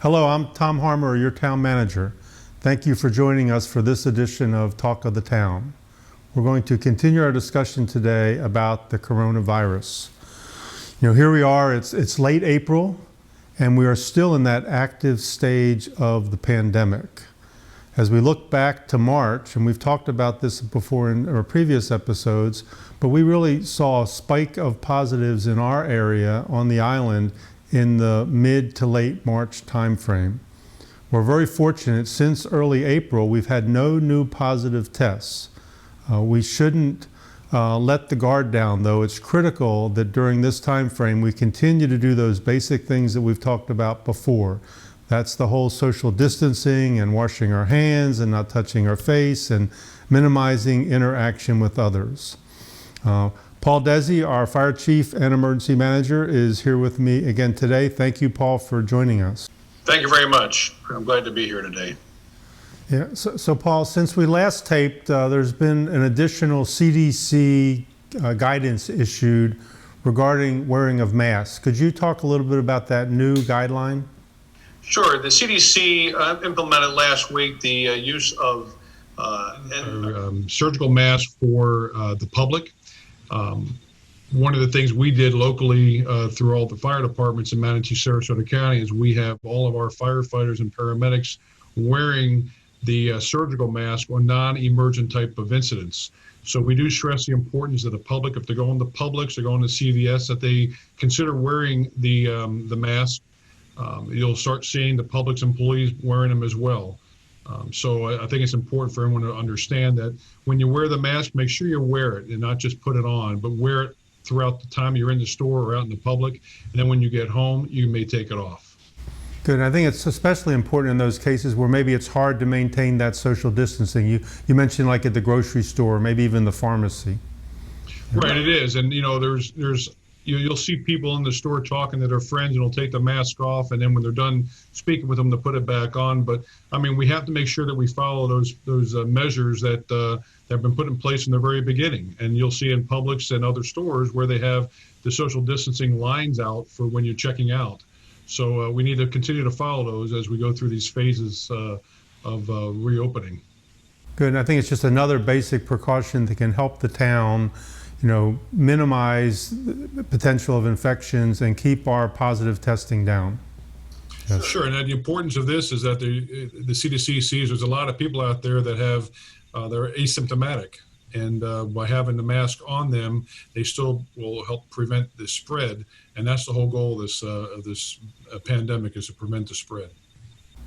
Hello, I'm Tom Harmer, your town manager. Thank you for joining us for this edition of Talk of the Town. We're going to continue our discussion today about the coronavirus. Here we are, it's late April, and we are still in that active stage of the pandemic. As we look back to March, and we've talked about this before in our previous episodes, but we really saw a spike of positives in our area on the island in the mid to late March timeframe. We're very fortunate. Since early April, we've had no new positive tests. We shouldn't let the guard down, though. It's critical that during this time frame we continue to do those basic things that we've talked about before. That's the whole social distancing and washing our hands and not touching our face and minimizing interaction with others. Paul Dezzi, our fire chief and emergency manager, is here with me again today. Thank you, Paul, for joining us. Thank you very much. I'm glad to be here today. Yeah, so Paul, since we last taped, there's been an additional CDC guidance issued regarding wearing of masks. Could you talk a little bit about that new guideline? Sure. The CDC implemented last week the use of surgical masks for the public. One of the things we did locally through all the fire departments in Manatee, Sarasota County is we have all of our firefighters and paramedics wearing the surgical mask on non-emergent type of incidents. So we do stress the importance of the public, if they're going to Publix, they're going to CVS, that they consider wearing the mask. You'll start seeing the Publix employees wearing them as well. So I think it's important for everyone to understand that when you wear the mask, make sure you wear it and not just put it on, but wear it throughout the time you're in the store or out in the public. And then when you get home, you may take it off. Good. I think it's especially important in those cases where maybe it's hard to maintain that social distancing. You mentioned like at the grocery store, maybe even the pharmacy. Right, it is. And you'll see people in the store talking to their friends and they'll take the mask off, and then when they're done speaking with them, to put it back on. But I mean, we have to make sure that we follow those measures that have been put in place from the very beginning. And you'll see in Publix and other stores where they have the social distancing lines out for when you're checking out. So we need to continue to follow those as we go through these phases of reopening. Good. And I think it's just another basic precaution that can help the town minimize the potential of infections and keep our positive testing down. Yes. Sure, and the importance of this is that the CDC sees there's a lot of people out there that have they're asymptomatic, and by having the mask on them, they still will help prevent the spread, and that's the whole goal of this pandemic, is to prevent the spread.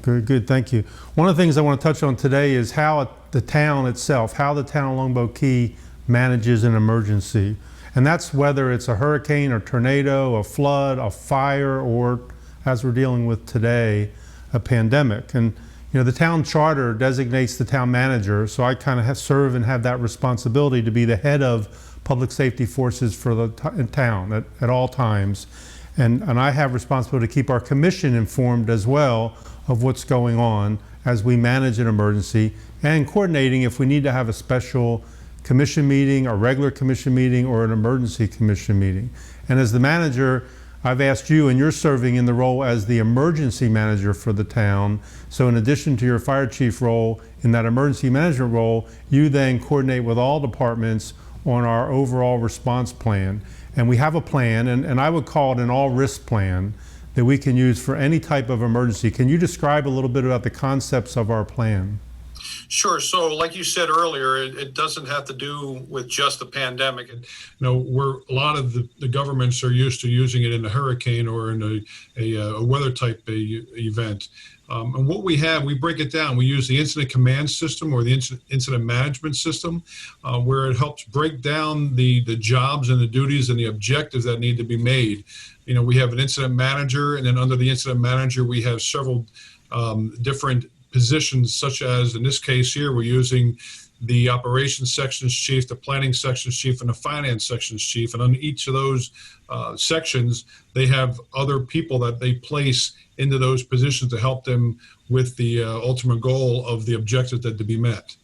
Good, thank you. One of the things I want to touch on today is how the town itself, how the town of Longboat Key manages an emergency. And that's whether it's a hurricane or tornado, a flood, a fire, or, as we're dealing with today, a pandemic. And the town charter designates the town manager, so I kind of serve and have that responsibility to be the head of public safety forces for the town at all times. And I have responsibility to keep our commission informed as well of what's going on as we manage an emergency, and coordinating if we need to have a special commission meeting, a regular commission meeting, or an emergency commission meeting. And as the manager, I've asked you, and you're serving in the role as the emergency manager for the town. So in addition to your fire chief role, in that emergency management role, you then coordinate with all departments on our overall response plan. And we have a plan, and I would call it an all-risk plan that we can use for any type of emergency. Can you describe a little bit about the concepts of our plan? Sure. So like you said earlier, it doesn't have to do with just the pandemic. Where a lot of the governments are used to using it in a hurricane or in a weather type event. And what we break it down. We use the incident command system or the incident management system, where it helps break down the jobs and the duties and the objectives that need to be made. We have an incident manager, and then under the incident manager, we have several different positions, such as in this case here, we're using the operations sections chief, the planning sections chief, and the finance sections chief. And on each of those sections, they have other people that they place into those positions to help them with the ultimate goal of the objectives that to be met.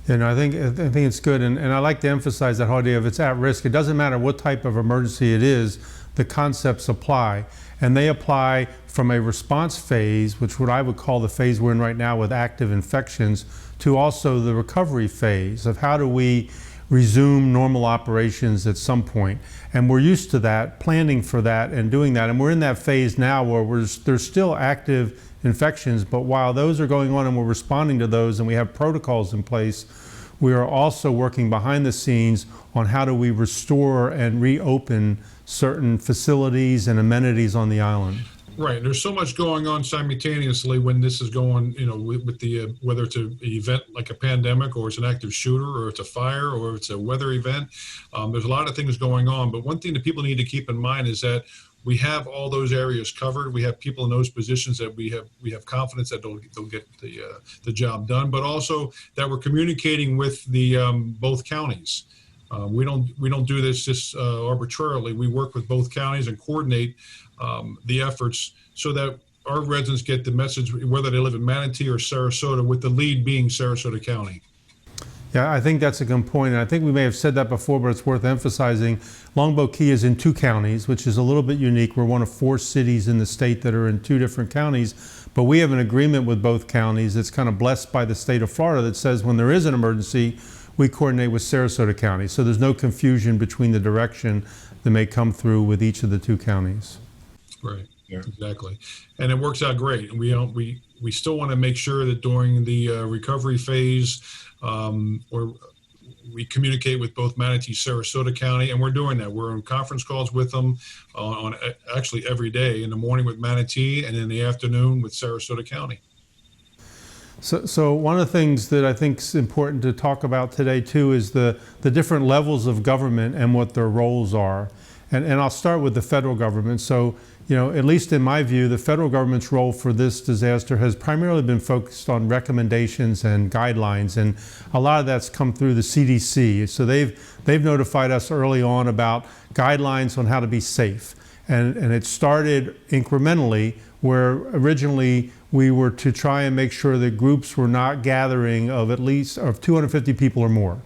And I think it's good, and I like to emphasize that whole idea of it's at risk. It doesn't matter what type of emergency it is, the concepts apply. And they apply from a response phase, which what I would call the phase we're in right now with active infections, to also the recovery phase of how do we resume normal operations at some point. And we're used to that, planning for that and doing that. And we're in that phase now where there's still active infections, but while those are going on and we're responding to those and we have protocols in place, we are also working behind the scenes on how do we restore and reopen certain facilities and amenities on the island. Right. There's so much going on simultaneously when this is going, with the, whether it's an event like a pandemic or it's an active shooter or it's a fire or it's a weather event. There's a lot of things going on. But one thing that people need to keep in mind is that we have all those areas covered. We have people in those positions that we have confidence that they'll get the job done, but also that we're communicating with the both counties. We don't do this just arbitrarily. We work with both counties and coordinate the efforts so that our residents get the message, whether they live in Manatee or Sarasota, with the lead being Sarasota County. Yeah, I think that's a good point. And I think we may have said that before, but it's worth emphasizing. Longboat Key is in 2 counties, which is a little bit unique. We're one of 4 cities in the state that are in 2 different counties, but we have an agreement with both counties. It's kind of blessed by the state of Florida that says when there is an emergency, we coordinate with Sarasota County. So there's no confusion between the direction that may come through with each of the 2 counties. Right. Yeah. Exactly. And it works out great. And we still want to make sure that during the recovery phase, or we communicate with both Manatee, Sarasota County, and we're doing that. We're on conference calls with them on actually every day, in the morning with Manatee and in the afternoon with Sarasota County. So one of the things that I think is important to talk about today too is the different levels of government and what their roles are. And I'll start with the federal government. So, at least in my view, the federal government's role for this disaster has primarily been focused on recommendations and guidelines, and a lot of that's come through the CDC. So they've notified us early on about guidelines on how to be safe. And it started incrementally, where originally we were to try and make sure that groups were not gathering of at least 250 people or more.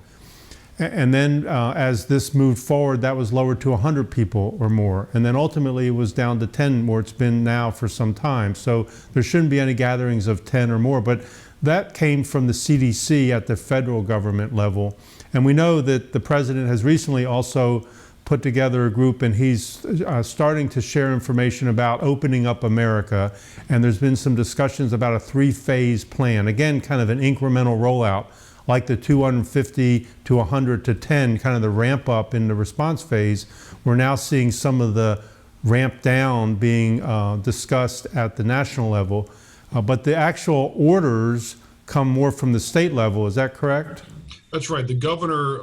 And then as this moved forward, that was lowered to 100 people or more. And then ultimately it was down to 10, where it's been now for some time. So there shouldn't be any gatherings of 10 or more. But that came from the CDC at the federal government level. And we know that the president has recently also put together a group, and he's starting to share information about opening up America. And there's been some discussions about a 3-phase plan. Again, kind of an incremental rollout, like the 250 to 100 to 10, kind of the ramp up in the response phase. We're now seeing some of the ramp down being discussed at the national level. But the actual orders come more from the state level. Is that correct? That's right. The governor,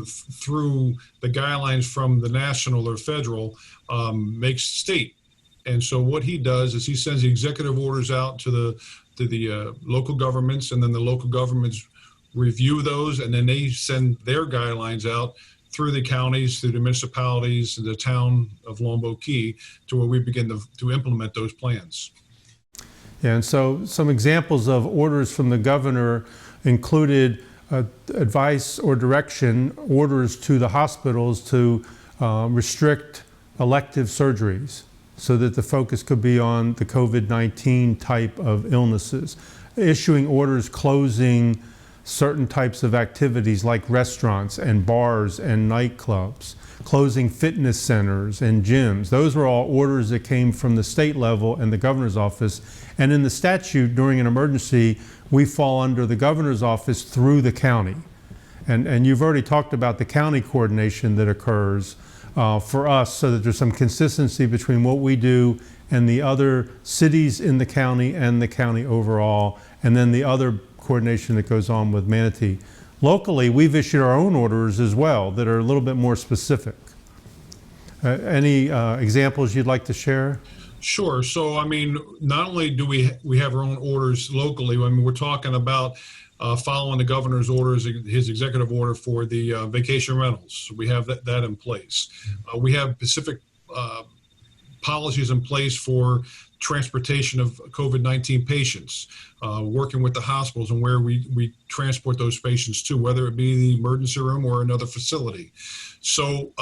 through the guidelines from the national or federal, makes state. And so what he does is he sends the executive orders out to the local governments, and then the local governments review those, and then they send their guidelines out through the counties, through the municipalities, the town of Longboat Key, to where we begin to implement those plans. Yeah, and so some examples of orders from the governor included advice or direction, orders to the hospitals to restrict elective surgeries so that the focus could be on the COVID-19 type of illnesses, issuing orders closing certain types of activities like restaurants and bars and nightclubs, closing fitness centers and gyms. Those were all orders that came from the state level and the governor's office. And in the statute, during an emergency, we fall under the governor's office through the county. And you've already talked about the county coordination that occurs for us, so that there's some consistency between what we do and the other cities in the county and the county overall, and then the other coordination that goes on with Manatee. Locally, we've issued our own orders as well that are a little bit more specific. Any examples you'd like to share? Sure. So, not only do we have our own orders locally, we're talking about following the governor's orders, his executive order for the vacation rentals. We have that in place. We have specific policies in place for transportation of COVID-19 patients, working with the hospitals and where we transport those patients to, whether it be the emergency room or another facility. So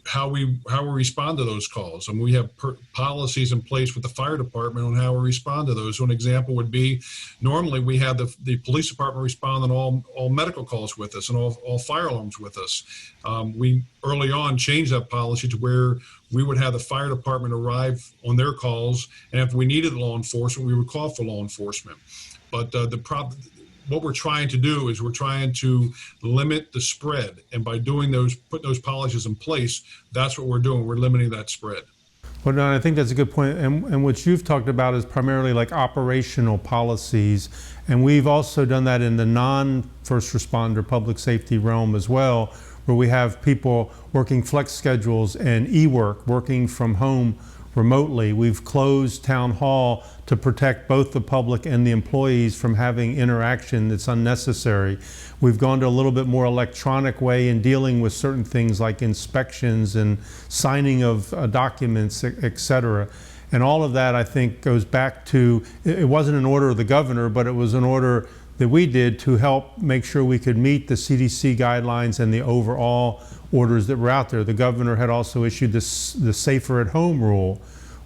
how we respond to those calls, and we have policies in place with the fire department on how we respond to those. So an example would be, normally we have the police department respond on all medical calls with us and all fire alarms with us. We early on changed that policy to where we would have the fire department arrive on their calls, and if we needed law enforcement, we would call for law enforcement. But what we're trying to do is we're trying to limit the spread, and by doing putting those policies in place, that's what we're doing. We're limiting that spread. Well, no, I think that's a good point. And what you've talked about is primarily like operational policies. And we've also done that in the non-first responder public safety realm as well, where we have people working flex schedules and e-work, working from home remotely. We've closed town hall to protect both the public and the employees from having interaction that's unnecessary. We've gone to a little bit more electronic way in dealing with certain things like inspections and signing of documents, et cetera. And all of that, I think, goes back to, it wasn't an order of the governor, but it was an order that we did to help make sure we could meet the CDC guidelines and the overall orders that were out there. The governor had also issued the safer at home rule,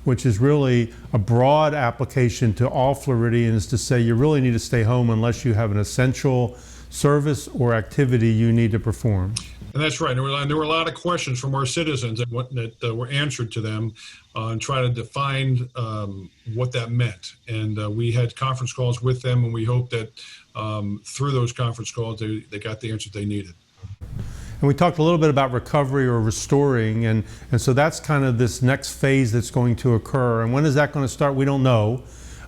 which is really a broad application to all Floridians to say you really need to stay home unless you have an essential service or activity you need to perform. And that's right. There were a lot of questions from our citizens that were answered to them and try to define what that meant. And we had conference calls with them, and we hope that through those conference calls, they got the answers they needed. And we talked a little bit about recovery or restoring, and so that's kind of this next phase that's going to occur. And when is that going to start? We don't know.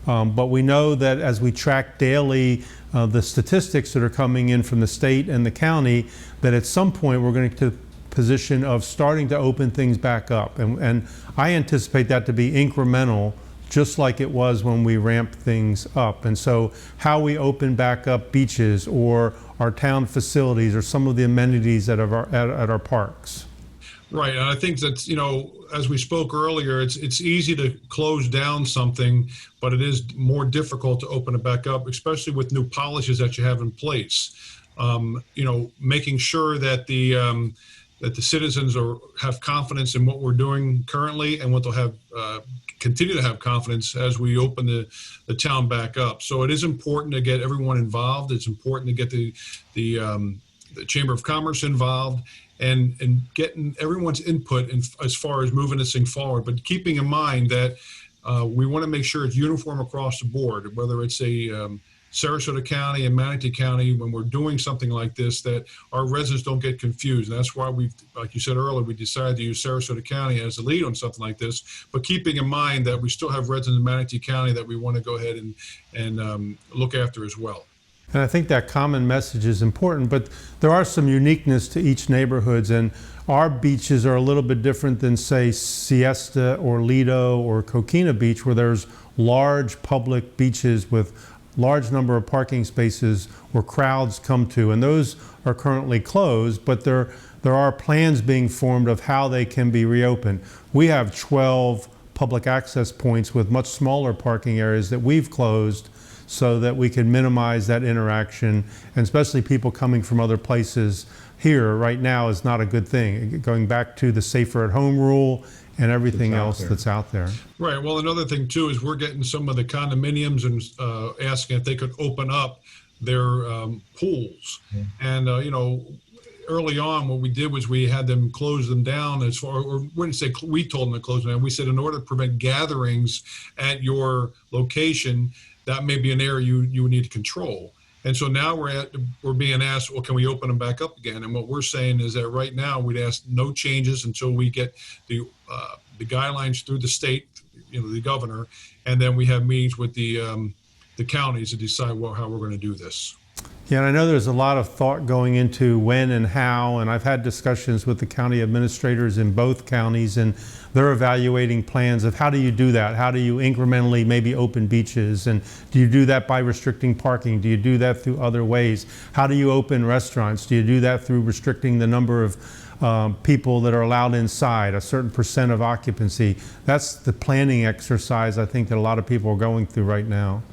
But we know that as we track daily the statistics that are coming in from the state and the county, that at some point we're going to get to the position of starting to open things back up. And I anticipate that to be incremental, just like it was when we ramped things up. And so how we open back up beaches or our town facilities or some of the amenities at our parks. Right, and I think that's, as we spoke earlier, it's easy to close down something, but it is more difficult to open it back up, especially with new policies that you have in place. Making sure that the citizens have confidence in what we're doing currently, and what they'll have continue to have confidence as we open the town back up. So it is important to get everyone involved. It's important to get the Chamber of Commerce involved, and getting everyone's input as far as moving this thing forward. But keeping in mind that we want to make sure it's uniform across the board, whether it's a Sarasota County and Manatee County, when we're doing something like this, that our residents don't get confused. And that's why like you said earlier, we decided to use Sarasota County as the lead on something like this, but keeping in mind that we still have residents in Manatee County that we want to go ahead and look after as well. And I think that common message is important, but there are some uniqueness to each neighborhoods, and our beaches are a little bit different than, say, Siesta or Lido or Coquina Beach, where there's large public beaches with large number of parking spaces where crowds come to, and those are currently closed, but there are plans being formed of how they can be reopened. We have 12 public access points with much smaller parking areas that we've closed so that we can minimize that interaction, and especially people coming from other places here right now is not a good thing. Going back to the safer at home rule and everything else that's out there. Right. Well, another thing too is we're getting some of the condominiums and asking if they could open up their pools. And early on, what we did was we had them close them down or we didn't say we told them to close them down. We said in order to prevent gatherings at your location, that may be an area you would need to control. And so now we're being asked, well, can we open them back up again? And what we're saying is that right now we'd ask no changes until we get the guidelines through the state, the governor, and then we have meetings with the counties to decide how we're going to do this. Yeah, and I know there's a lot of thought going into when and how, and I've had discussions with the county administrators in both counties, and they're evaluating plans of how do you do that? How do you incrementally maybe open beaches? And do you do that by restricting parking? Do you do that through other ways? How do you open restaurants? Do you do that through restricting the number of people that are allowed inside, a certain percent of occupancy. That's the planning exercise I think that a lot of people are going through right now.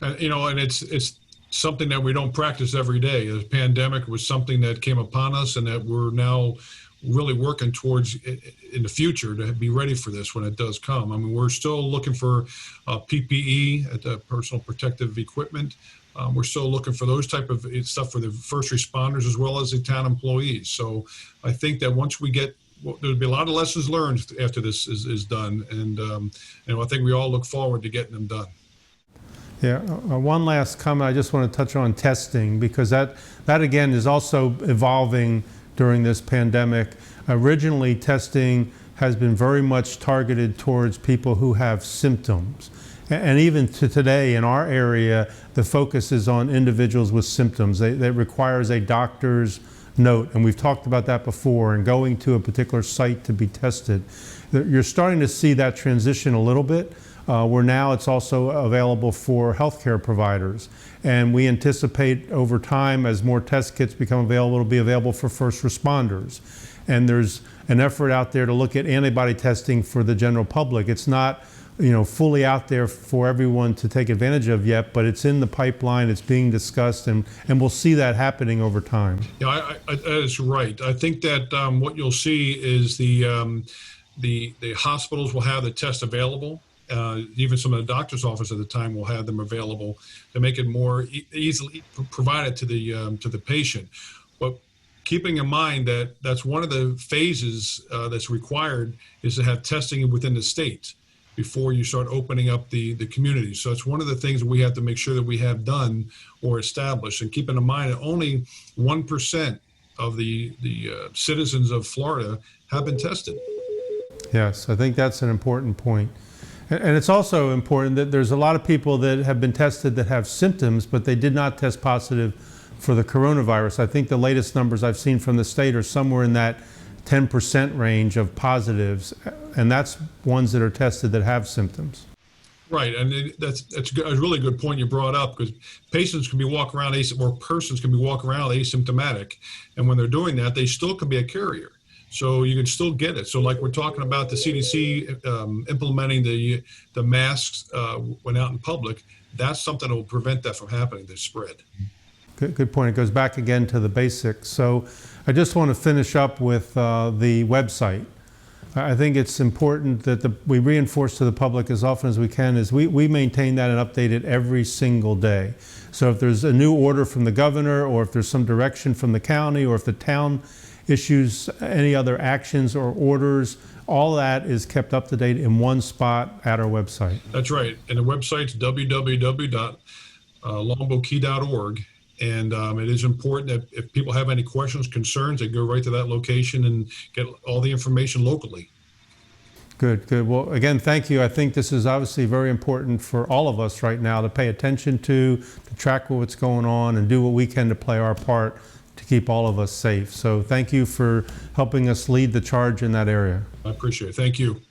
And, and it's something that we don't practice every day. The pandemic was something that came upon us and that we're now really working towards in the future to be ready for this when it does come. I mean, we're still looking for PPE, personal protective equipment. We're still looking for those type of stuff for the first responders as well as the town employees. So I think that once we get, there'll be a lot of lessons learned after this is done. And I think we all look forward to getting them done. Yeah, one last comment I just want to touch on testing, because that again is also evolving during this pandemic. Originally, testing has been very much targeted towards people who have symptoms. And even to today in our area, the focus is on individuals with symptoms. That requires a doctor's note, and we've talked about that before, and going to a particular site to be tested. You're starting to see that transition a little bit, where now it's also available for healthcare providers. And we anticipate over time, as more test kits become available, it'll be available for first responders. And there's an effort out there to look at antibody testing for the general public. It's not, fully out there for everyone to take advantage of yet, but it's in the pipeline, it's being discussed, and we'll see that happening over time. Yeah, that's right. I think that what you'll see is the hospitals will have the test available. Even some of the doctor's office at the time will have them available to make it more easily provided to the patient. But keeping in mind that that's one of the phases that's required is to have testing within the state before you start opening up the community. So it's one of the things that we have to make sure that we have done or established. And keeping in mind that only 1% of the citizens of Florida have been tested. Yes, I think that's an important point. And it's also important that there's a lot of people that have been tested that have symptoms, but they did not test positive for the coronavirus. I think the latest numbers I've seen from the state are somewhere in that 10% range of positives, and that's ones that are tested that have symptoms. Right, and that's a really good point you brought up, because patients can be walking around or persons can be walking around asymptomatic, and when they're doing that, they still can be a carrier. So you can still get it. So like we're talking about the CDC implementing the masks when out in public, that's something that will prevent that from happening, the spread. Good point. It goes back again to the basics. So I just want to finish up with the website. I think it's important that we reinforce to the public as often as we can is we maintain that and update it every single day. So if there's a new order from the governor, or if there's some direction from the county, or if the town issues any other actions or orders, all that is kept up to date in one spot at our website. That's right. And the website's www.longboatkey.org. And it is important that if people have any questions, concerns, they go right to that location and get all the information locally. Good, good. Well, again, thank you. I think this is obviously very important for all of us right now to pay attention to track what's going on, and do what we can to play our part to keep all of us safe. So thank you for helping us lead the charge in that area. I appreciate it. Thank you.